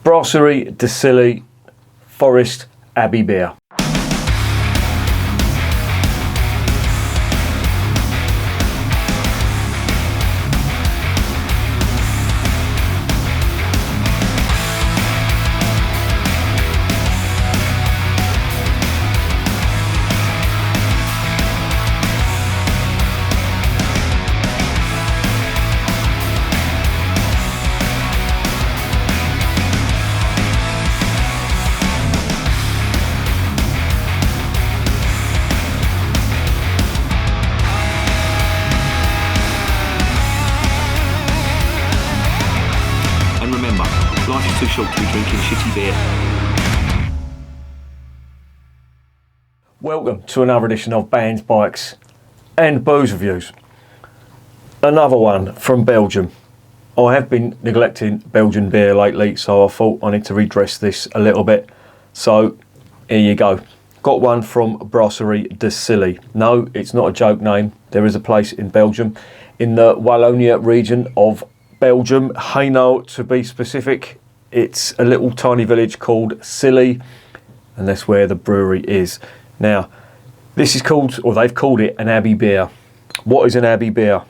Brasserie de Silly Forest Abbey beer. And remember, life is too short to be drinking shitty beer. Welcome to another edition of Bands, Bikes and Booze Reviews. Another one from Belgium. I have been neglecting Belgian beer lately, so I thought I need to redress this a little bit. So here you go. Got one from Brasserie de Silly. No, it's not a joke name. There is a place in Belgium, in the Wallonia region of Belgium, Hainaut to be specific. It's a little tiny village called Silly, and that's where the brewery is. Now, this is called, or they've called it, an Abbey beer. What is an Abbey beer?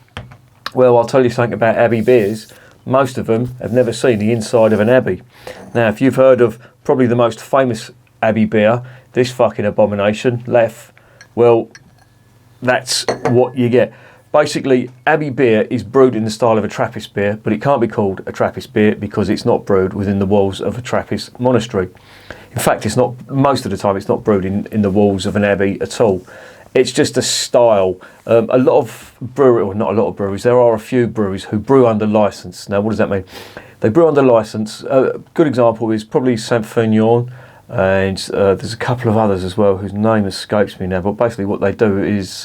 Well, I'll tell you something about Abbey beers. Most of them have never seen the inside of an Abbey. Now, if you've heard of probably the most famous Abbey beer, this fucking abomination, Lef, well, that's what you get. Basically, Abbey beer is brewed in the style of a Trappist beer, but it can't be called a Trappist beer because it's not brewed within the walls of a Trappist monastery. In fact, it's not, most of the time, it's not brewed in the walls of an abbey at all. It's just a style. A lot of breweries, or not a lot of breweries, there are a few breweries who brew under licence. Now, what does that mean? They brew under licence. A good example is probably Saint-Fagnon, and there's a couple of others as well whose name escapes me now, but basically what they do is...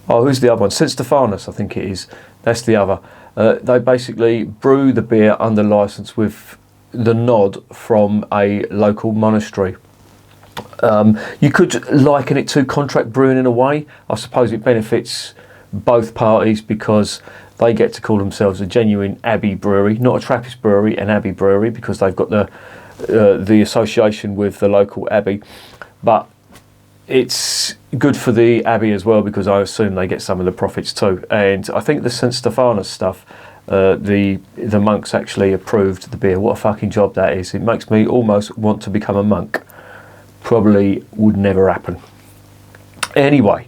who's the other one? St. Stephanus, I think it is. That's the other. They basically brew the beer under licence with the nod from a local monastery. You could liken it to contract brewing in a way. I suppose it benefits both parties because they get to call themselves a genuine Abbey brewery, not a Trappist brewery, an Abbey brewery, because they've got the association with the local Abbey. But it's good for the Abbey as well because I assume they get some of the profits too. And I think the St. Stephanus stuff, the monks actually approved the beer. What a fucking job that is. It makes me almost want to become a monk. Probably would never happen. Anyway,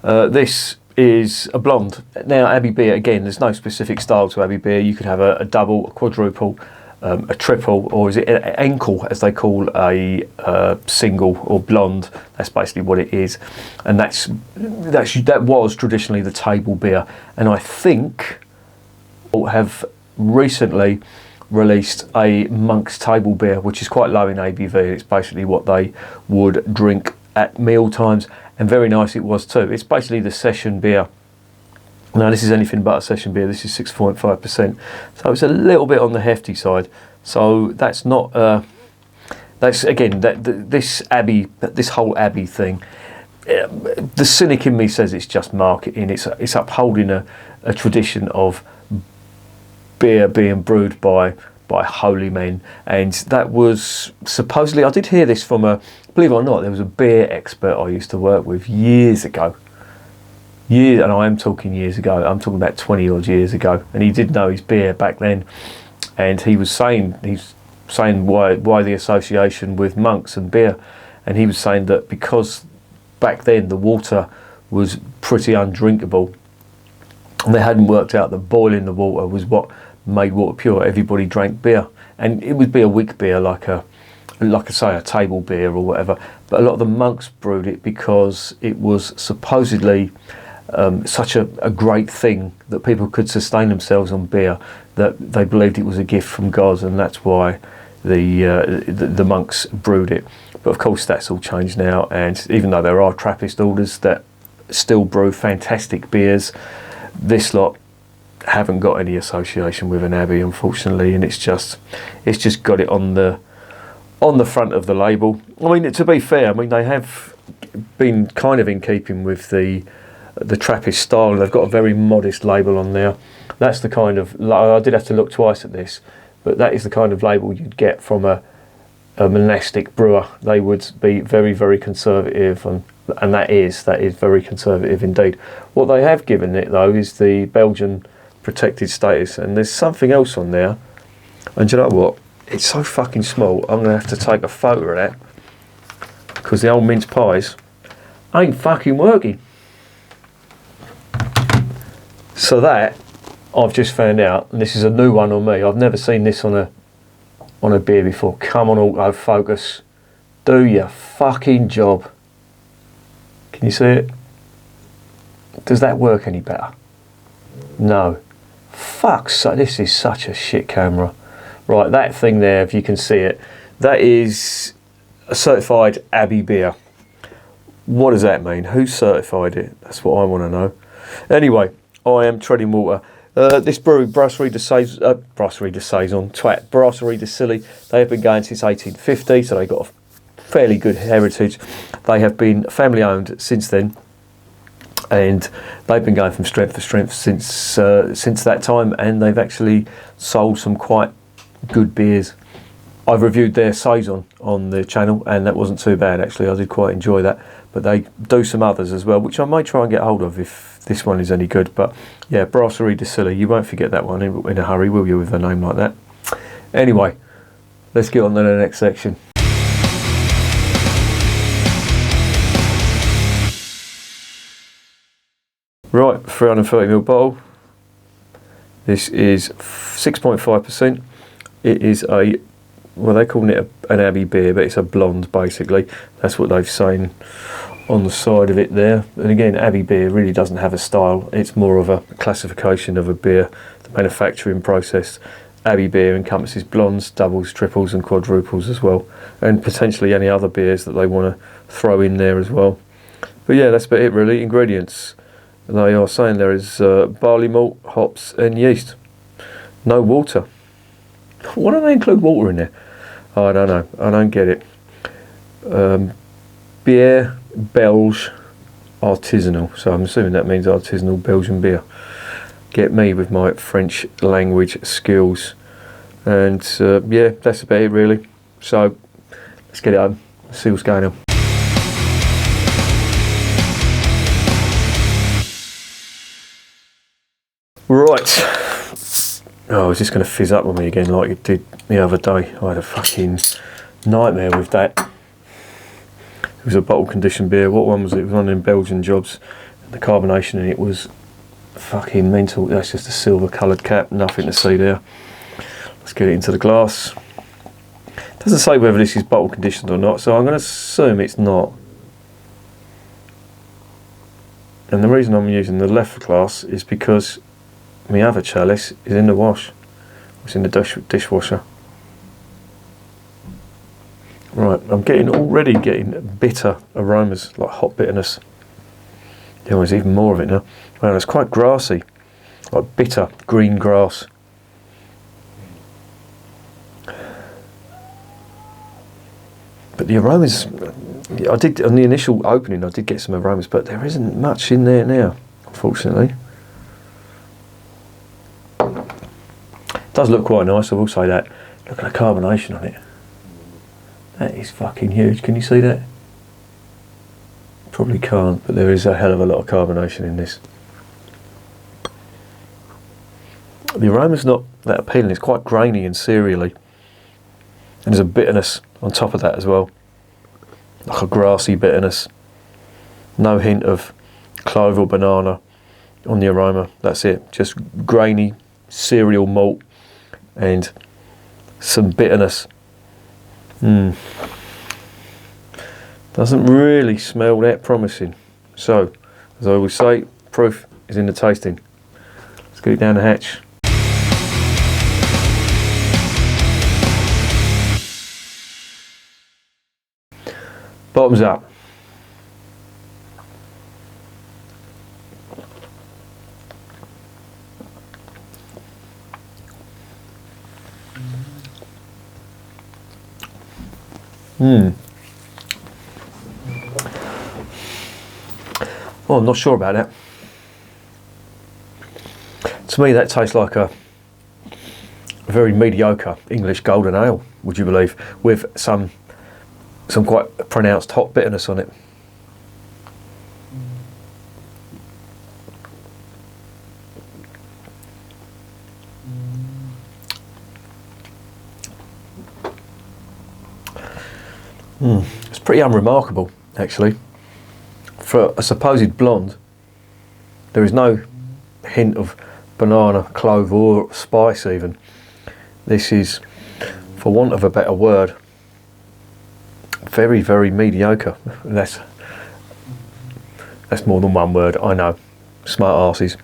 this is a blonde. Now, Abbey beer, again, there's no specific style to Abbey beer. You could have a double, a quadruple, a triple, or is it an ankle, as they call a single, or blonde. That's basically what it is. And that was traditionally the table beer. And I think have recently released a monk's table beer, which is quite low in ABV. It's basically what they would drink at meal times, and very nice it was too. It's basically the session beer. Now, this is anything but a session beer. This is 6.5%, so it's a little bit on the hefty side. So that's not. That's again this Abbey, this whole Abbey thing. The cynic in me says it's just marketing. It's upholding a tradition of beer being brewed by holy men, and that was supposedly, I did hear this from believe it or not, there was a beer expert I used to work with years ago. And I am talking years ago, I'm talking about 20 odd years ago, and he did know his beer back then, and he's saying why the association with monks and beer, and he was saying that because back then the water was pretty undrinkable, and they hadn't worked out that boiling the water was what made water pure. Everybody drank beer, and it would be a wick beer, like a table beer or whatever. But a lot of the monks brewed it because it was supposedly such a great thing that people could sustain themselves on beer, that they believed it was a gift from God, and that's why the monks brewed it. But of course that's all changed now, and even though there are Trappist orders that still brew fantastic beers, this lot haven't got any association with an Abbey, unfortunately, and it's just got it on the front of the label. I mean, to be fair, I mean, they have been kind of in keeping with the Trappist style. They've got a very modest label on there. That's the kind of, I did have to look twice at this. but that is the kind of label you'd get from a monastic brewer. They would be very, very conservative, and that is very conservative indeed. What they have given it though is the Belgian protected status, and there's something else on there, and do you know what, it's so fucking small, I'm going to have to take a photo of that, because the old mince pies ain't fucking working. So that, I've just found out, and this is a new one on me, I've never seen this on a beer before. Come on, autofocus, do your fucking job. Can you see it? Does that work any better? No. Fuck's sake, this is such a shit camera. Right, that thing there, if you can see it, that is a certified Abbey beer. What does that mean? Who certified it? That's what I want to know. Anyway, I am treading water. This brewery, Brasserie de Saison, Brasserie de Silly, they have been going since 1850, so they've got a fairly good heritage. They have been family owned since then, and they've been going from strength to strength since that time, and they've actually sold some quite good beers. I've reviewed their Saison on the channel, and that wasn't too bad actually. I did quite enjoy that, but they do some others as well, which I may try and get hold of if this one is any good. But yeah, Brasserie de Silly, you won't forget that one in a hurry, will you, with a name like that? Anyway, let's get on to the next section. Right, 330ml bottle. This is 6.5%. It is a, well, they're calling it an Abbey beer, but it's a blonde basically. That's what they've saying on the side of it there. And again, Abbey beer really doesn't have a style. It's more of a classification of a beer, the manufacturing process. Abbey beer encompasses blondes, doubles, triples and quadruples as well, and potentially any other beers that they want to throw in there as well. But yeah, that's about it really. Ingredients, they are saying there is barley malt, hops and yeast. No water. Why don't they include water in there? I don't know. I don't get it. Bière Belge artisanal. So I'm assuming that means artisanal Belgian beer. Get me with my French language skills. And yeah, that's about it really. So let's get it on. Let's see what's going on. Right. Oh, is this going to fizz up on me again like it did the other day? I had a fucking nightmare with that. It was a bottle conditioned beer. What one was it? It was one of them Belgian jobs. The carbonation in it was fucking mental. That's just a silver coloured cap, nothing to see there. Let's get it into the glass. It doesn't say whether this is bottle conditioned or not, so I'm going to assume it's not. And the reason I'm using the left glass is because my other chalice is in the wash. It's in the dishwasher. Right, I'm already getting bitter aromas, like hot bitterness. Yeah, there's even more of it now. Well, it's quite grassy, like bitter green grass. But the aromas, I did on the initial opening, I did get some aromas, but there isn't much in there now, unfortunately. It does look quite nice, I will say that. Look at the carbonation on it. That is fucking huge. Can you see that? Probably can't, but there is a hell of a lot of carbonation in this. The aroma's not that appealing. It's quite grainy and cereally. And there's a bitterness on top of that as well. Like a grassy bitterness. No hint of clove or banana on the aroma. That's it. Just grainy cereal malt and some bitterness. Doesn't really smell that promising. So, as I always say, proof is in the tasting. Let's get it down the hatch. Bottoms up. Oh, I'm not sure about that. To me, that tastes like a very mediocre English golden ale, would you believe, with some quite pronounced hop bitterness on it. It's pretty unremarkable, actually. For a supposed blonde, there is no hint of banana, clove or spice even. This is, for want of a better word, very, very mediocre. That's more than one word, I know. Smart arses.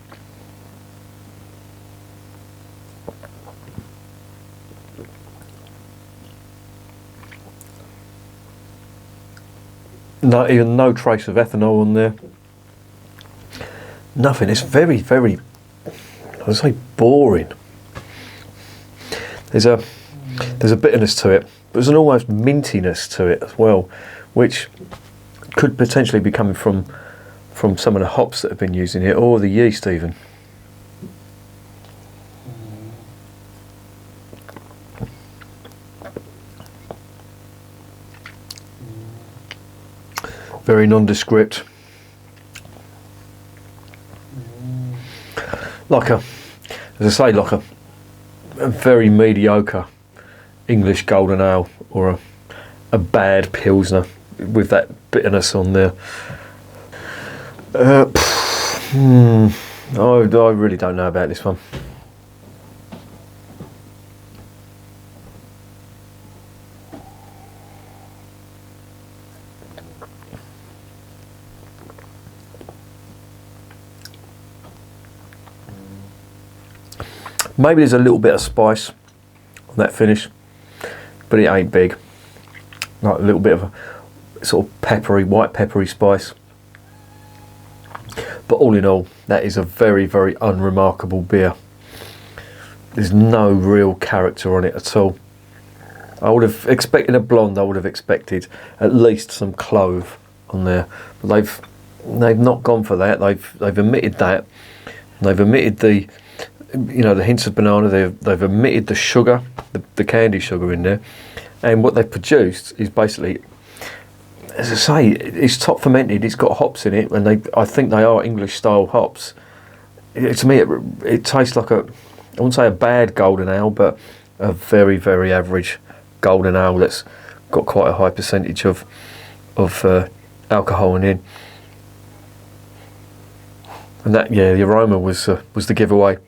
No trace of ethanol on there. Nothing. It's very, very, I'd say, boring. There's a bitterness to it, but there's an almost mintiness to it as well, which could potentially be coming from some of the hops that have been used in it, or the yeast even. Very nondescript. As I say, like a very mediocre English golden ale, or a bad pilsner with that bitterness on there. I really don't know about this one. Maybe there's a little bit of spice on that finish, but it ain't big. Like a little bit of a sort of peppery, white peppery spice. But all in all, that is a very, very unremarkable beer. There's no real character on it at all. I would have expected a blonde. I would have expected at least some clove on there. But they've not gone for that. They've omitted that. They've omitted the hints of banana. They've omitted the sugar, the candy sugar in there, and what they've produced is basically, as I say, it's top fermented. It's got hops in it, and I think they are English style hops. To me, it tastes like I wouldn't say a bad golden ale, but a very, very average golden ale that's got quite a high percentage of alcohol in it. And that, the aroma was the giveaway.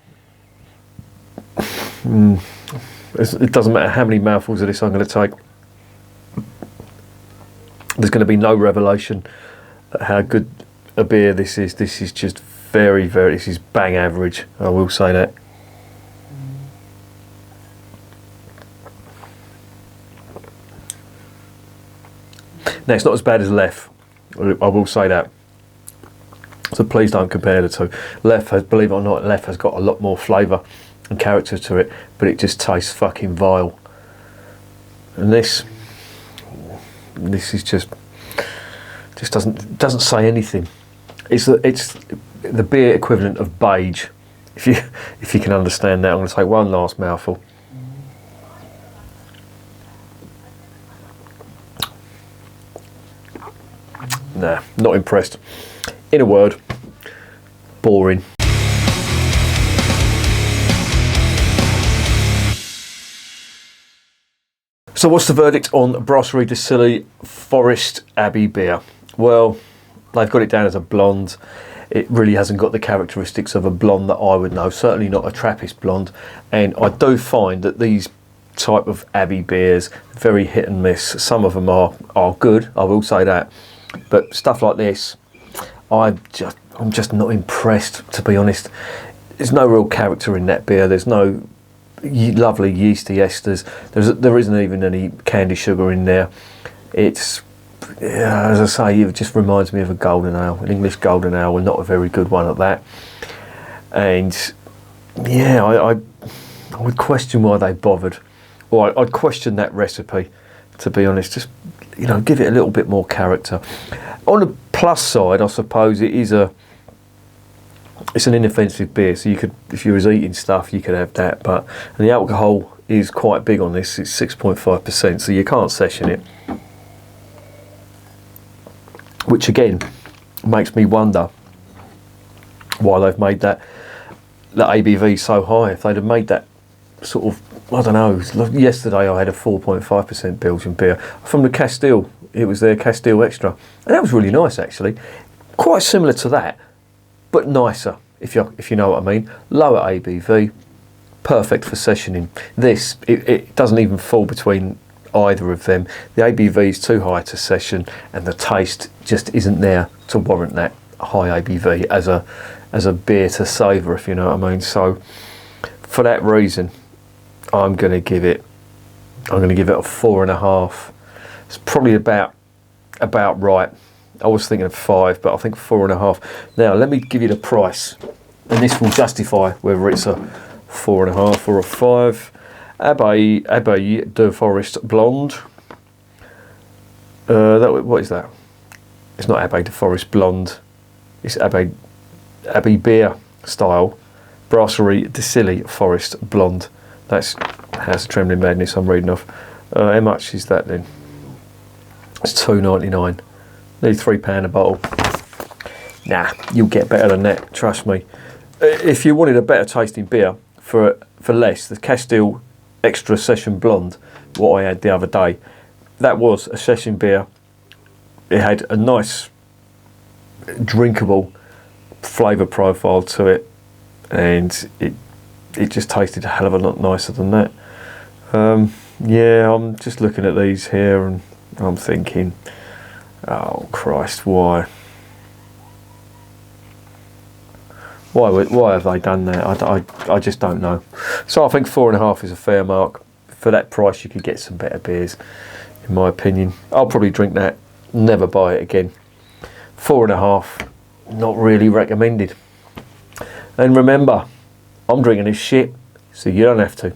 It doesn't matter how many mouthfuls of this I'm going to take. There's going to be no revelation at how good a beer this is. This is just very, very, this is bang average, I will say that. Now, it's not as bad as Lef, I will say that. So please don't compare the two. Believe it or not, Lef has got a lot more flavour and character to it, but it just tastes fucking vile. And this is just doesn't say anything. It's the beer equivalent of beige, if you can understand that. I'm going to take one last mouthful. Nah, not impressed. In a word, boring. So what's the verdict on Brasserie de Silly Forest Abbey beer? Well, they've got it down as a blonde. It really hasn't got the characteristics of a blonde that I would know, certainly not a Trappist blonde. And I do find that these type of Abbey beers, very hit and miss. Some of them are good, I will say that. But stuff like this, I'm just not impressed, to be honest. There's no real character in that beer. There's no lovely yeasty esters. There isn't even any candy sugar in there. It's, as I say, it just reminds me of a golden ale, an English golden ale, and not a very good one at that. And yeah, I would question why they bothered, or I'd question that recipe, to be honest. Just, give it a little bit more character. On the plus side, I suppose it is it's an inoffensive beer, so you could, if you was eating stuff, you could have that. But and the alcohol is quite big on this. It's 6.5%, so you can't session it. Which again makes me wonder why they've made that ABV so high. If they'd have made that sort of, I don't know. Yesterday I had a 4.5% Belgian beer from the Castile. It was their Castile Extra, and that was really nice actually. Quite similar to that, but nicer, if you know what I mean. Lower ABV, perfect for sessioning. This, it doesn't even fall between either of them. The ABV is too high to session, and the taste just isn't there to warrant that high ABV as a beer to savour, if you know what I mean. So for that reason, I'm going to give it a 4.5. It's probably about right. I was thinking of 5, but I think 4.5. Now let me give you the price, and this will justify whether it's a 4.5 or a 5. Abbaye de Forest Blond. What is that? It's not Abbaye de Forest Blonde. It's Abbey beer style. Brasserie de Silly Forest Blonde. That's House of Trembling Madness I'm reading off. How much is that then? It's $2.99. Nearly £3 a bottle. Nah, you'll get better than that, trust me. If you wanted a better tasting beer for less, the Castile Extra Session Blonde, what I had the other day, that was a session beer. It had a nice drinkable flavour profile to it, and it just tasted a hell of a lot nicer than that. Yeah, I'm just looking at these here and I'm thinking, oh Christ, why have they done that? I just don't know. So I think 4.5 is a fair mark. For that price you could get some better beers, in my opinion. I'll probably drink that, never buy it again. 4.5, not really recommended. And remember, I'm drinking this shit, so you don't have to.